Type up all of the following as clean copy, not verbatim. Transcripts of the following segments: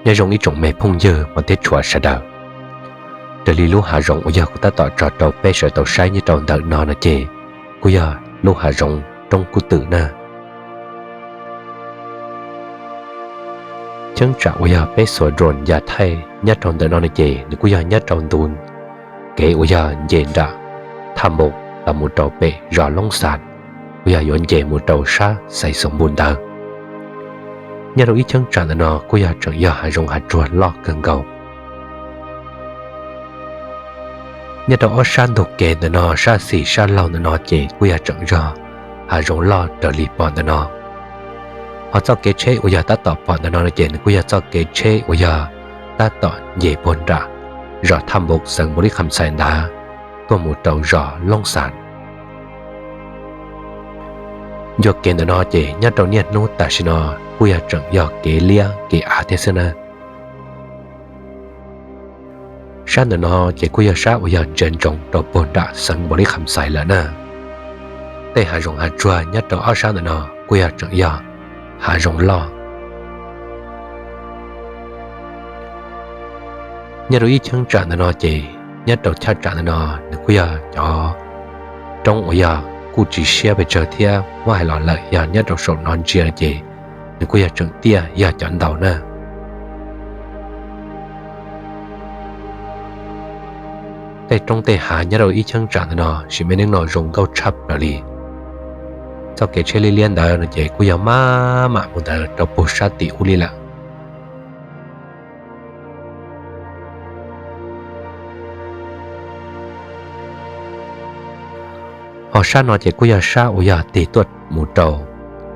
nhà rồng ít trồng mẹ phong dơ mà tết chùa sẽ đào để lý lúc hạ rồng bây giờ cũng ta tỏ trò trâu bé sợ tàu sai như trâu đợt nọ là chê bây giờ lúc hạ rồng trong cú tử na chân trả bây giờ bé sợ rồn giả thay nhất trâu đợt nọ là chê nếu bây giờ nhất trâu đun kể bây giờ dễ đã tham bộ là một trâu bé rõ lông sàn bây giờ dọn dễ một trâu sa xây sống buồn đau nhà đầu ít chân trả là nó bây giờ chẳng giờ hạ rồng hạ chuột lo cần cầu nhà đầu ở san thuộc kề là nó sa xì sa lâu là nó chè bây giờ chẳng giờ hạ rồng lo trở lì bọn là nó họ cho kế chế bây giờ ta tỏ bọn là nó là chè bây giờ cho kế chế bây giờ ta tỏ dễ buồn ra rõ tham bộc sân bố đi khám sai đá tôi một trâu rõ lông sàn do kề là nó chè nhà đầu nhiệt nốt ta xin nó bây giờ chẳng giờ kế lia kế thế sơn à sáng là nó chỉ bây giờ sáng bây giờ trên trồng đầu bồn đã sân bò đi khăm sai là nè đây hạ rồng hạ chua nhất đầu ở sáng là nó bây giờ chẳng giờ hạ rồng lo nhất đầu ít chân trả là nó chỉ nhất đầu cha trả là nó bây giờ cho trong bây giờ cụ chỉ xe về chờ thia ngoài lọ lợi giờ nhất đầu sổ non chia chỉ nếu bây giờ chẳng tia giờ chọn đầu nè tại trong tay hạ nhớ đầu ít chân trả nó chỉ mấy nó dùng câu chắp là đi sau cái chơi liên đó nó chỉ cứ giống mà một đời đầu bổ sát tỷ u li lạ họ sát nó chỉ cứ giờ sát ở giờ tỷ tuột một trầu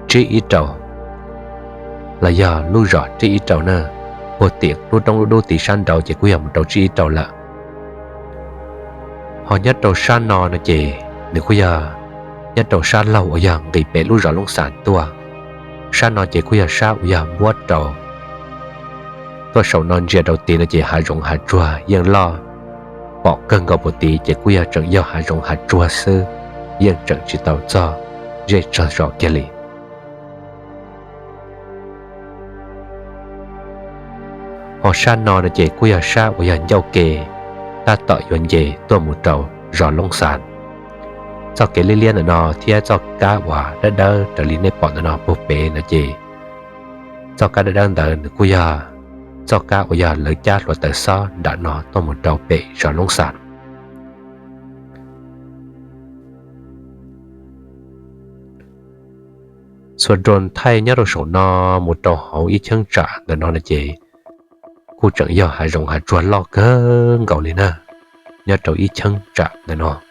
chỉ ít trầu là giờ lưu rõ chỉ ít trầu nè một tiệc lưu trong lưu đô tỷ san đầu chỉ cứ giờ một trầu chỉ ít trầu lạ họ nhất đầu san nọ nó chỉ nếu bây giờ nhất đầu san lâu ở giờ bị bé lú rõ lông sản tua san nọ chỉ bây giờ sao ở giờ buốt đầu tôi sầu non giờ đầu tiên là chỉ hạ rồng hạ chua yên lo bỏ cơn gạo một tí chỉ bây giờ chẳng do hạ rồng hạ chua sư yên chẳng chỉ tàu cho dễ cho rõ kia lì họ san nọ nó chỉ bây giờ sao ở giờ giao kề ta tạo yuan dễ tôi một trầu rõ lông sàn cho cái liên ở nó thì cho cá quả đã đỡ trở lênในbọn nó bốc bể là gì cho cá đã đang đợi cuối giờ cho cá bây giờ lấy chát rồi tại sao đã nó tôi một trầu bể rõ lông sànส่วนโดนไทยnhớ rồi sổ nó một trầu hậu ít chân trả để nó là gì cô chẳng giờ hai rồng hai chuột lo cơn gạo lên à nhớ trâu ít chân trả để nó